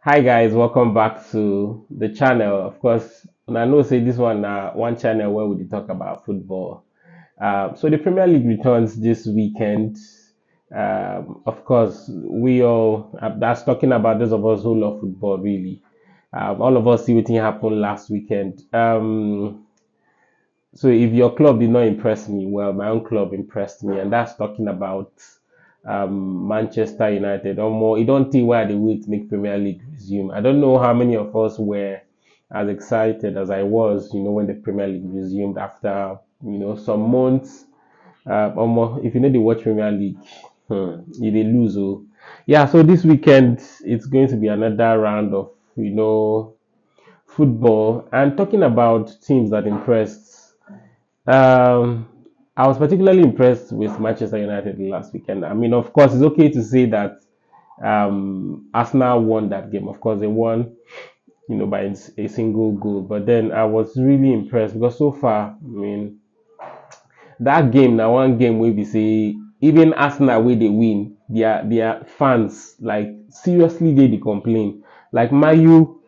Hi guys, welcome back to the channel. Of course, and I know say this one channel where we dey talk about football. So the Premier League returns this weekend. Of course, we all that's talking about those of us who love football really. All of us see what happened last weekend. So if your club did not impress me, well, my own club impressed me, and that's talking about Manchester United. Or more, you don't think why they wait to make Premier League resume. I don't know how many of us were as excited as I was, when the Premier League resumed after some months. Or more, if you know they watch Premier League, you they lose. Oh, yeah. So this weekend it's going to be another round of football and talking about teams that impressed. Um, I was particularly impressed with Manchester United last weekend. I mean, of course, it's okay to say that Arsenal won that game. Of course, they won, by a single goal. But then I was really impressed because so far, I mean, that game now one game where we say even Arsenal where they win, their fans like seriously they complain. Like Mayu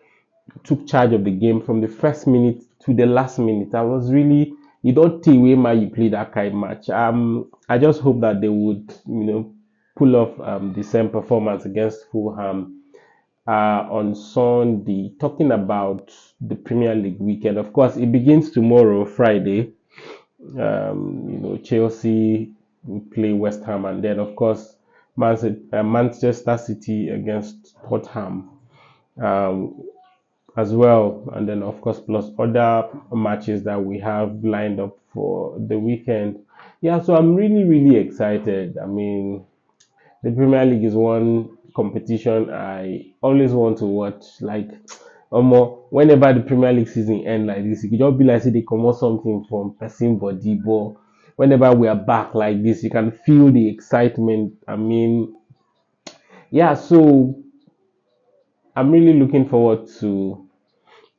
took charge of the game from the first minute to the last minute. I was really you don't think where man you play that kind of match. I just hope that they would, pull off the same performance against Fulham on Sunday. Talking about the Premier League weekend, of course, it begins tomorrow, Friday. Chelsea will play West Ham, and then of course, Manchester City against Tottenham. Um, as well. And then, of course, plus other matches that we have lined up for the weekend. Yeah, so I'm really, really excited. I mean, the Premier League is one competition I always want to watch. Like, whenever the Premier League season end like this, it could just be like say they come out something from person body. But whenever we are back like this, you can feel the excitement. I mean, yeah, so I'm really looking forward to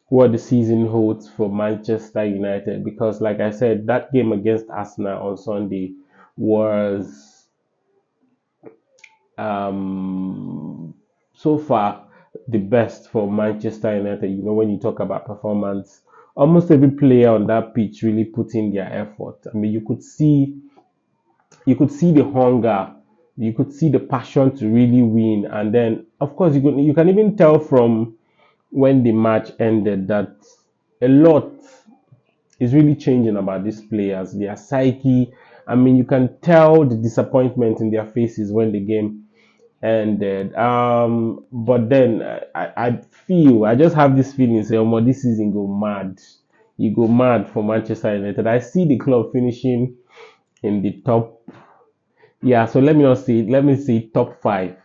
what the season holds for Manchester United because, like I said, that game against Arsenal on Sunday was so far the best for Manchester United. When you talk about performance, almost every player on that pitch really put in their effort. I mean, you could see the hunger, you could see the passion to really win, and then of course you can even tell from when the match ended that a lot is really changing about these players, their psyche. I mean, you can tell the disappointment in their faces when the game ended. But then I just have this feeling, say, oh, this season go mad. You go mad for Manchester United. I see the club finishing in the top. Yeah, so let me say top five.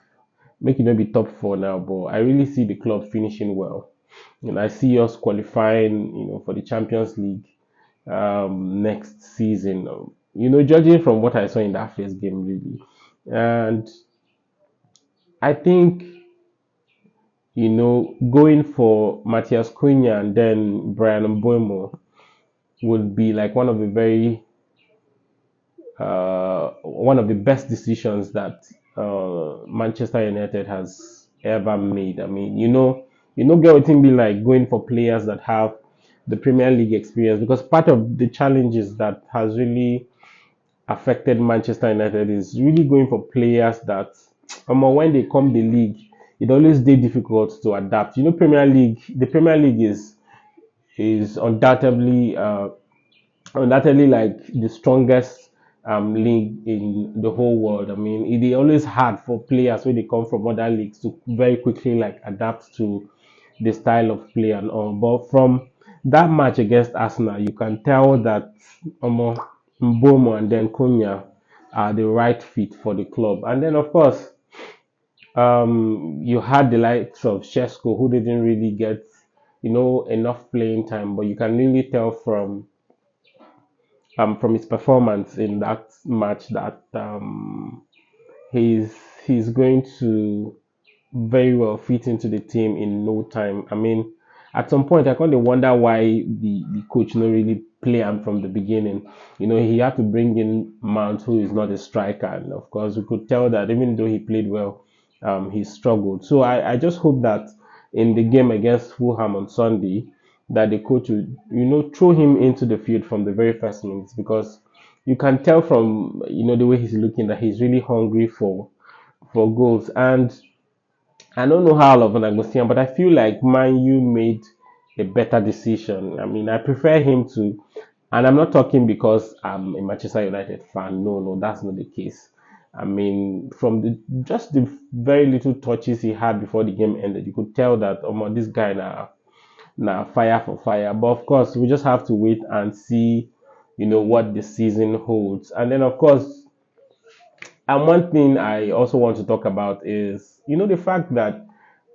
Make it not be top four now, but I really see the club finishing well. And I see us qualifying, for the Champions League next season. Judging from what I saw in that first game, really. And I think, going for Matthias Cunha and then Brian Mbuemo would be like one of the best decisions that Manchester United has ever made. I mean, get what it be like going for players that have the Premier League experience because part of the challenges that has really affected Manchester United is really going for players that, when they come the league, it always dey difficult to adapt. The Premier League is undoubtedly like the strongest league in the whole world. I mean, it is always hard for players when they come from other leagues to very quickly like adapt to the style of play and all. But from that match against Arsenal, you can tell that Mbomo and then Cunha are the right fit for the club. And then, of course, you had the likes of Shesko who didn't really get enough playing time, but you can really tell from his performance in that match that he's he's going to very well fit into the team in no time. I mean, at some point, I kind of wonder why the coach not really play him from the beginning. He had to bring in Mount, who is not a striker, and of course, we could tell that even though he played well he struggled. So I just hope that in the game against Fulham on Sunday, that the coach would, throw him into the field from the very first minutes, because you can tell from the way he's looking that he's really hungry for goals. And I don't know how Lovren Agostino, but I feel like Man U made a better decision. I mean, I prefer him to, and I'm not talking because I'm a Manchester United fan. No, no, that's not the case. I mean, from just the very little touches he had before the game ended, you could tell that this guy now fire for fire. But of course, we just have to wait and see, what the season holds. And then of course, and one thing I also want to talk about is, the fact that,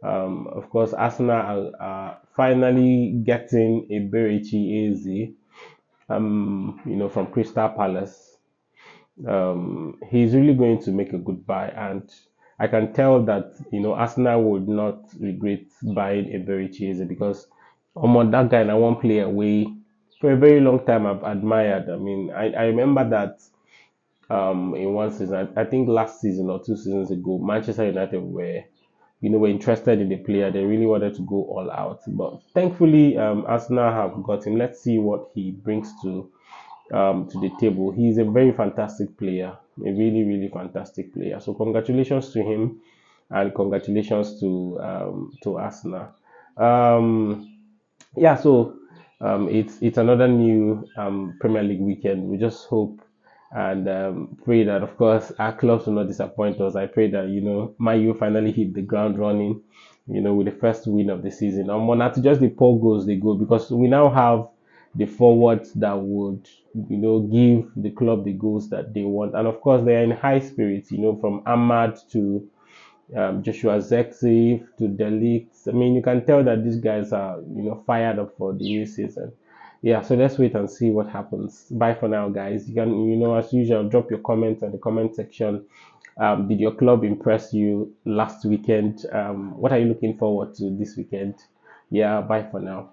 of course, Arsenal are finally getting a Berichi Eze, from Crystal Palace. He's really going to make a good buy, and I can tell that, Arsenal would not regret buying a Berichi Eze, because that guy, I one play away for a very long time I've admired. I mean, I remember that in one season. I think last season or 2 seasons ago, Manchester United were interested in the player. They really wanted to go all out. But thankfully, Arsenal have got him. Let's see what he brings to the table. He's a very fantastic player, a really, really fantastic player. So congratulations to him, and congratulations to Arsenal. Um, yeah, so it's another new Premier League weekend. We just hope and pray that, of course, our clubs will not disappoint us. I pray that Man U finally hit the ground running, with the first win of the season. Not just the poor goals they go, because we now have the forwards that would give the club the goals that they want, and of course they are in high spirits. From Ahmad to Joshua Zexi to Delict. I mean, you can tell that these guys are, fired up for the new season. Yeah, so let's wait and see what happens. Bye for now, guys. You can, as usual, drop your comments in the comment section. Did your club impress you last weekend? What are you looking forward to this weekend? Yeah, bye for now.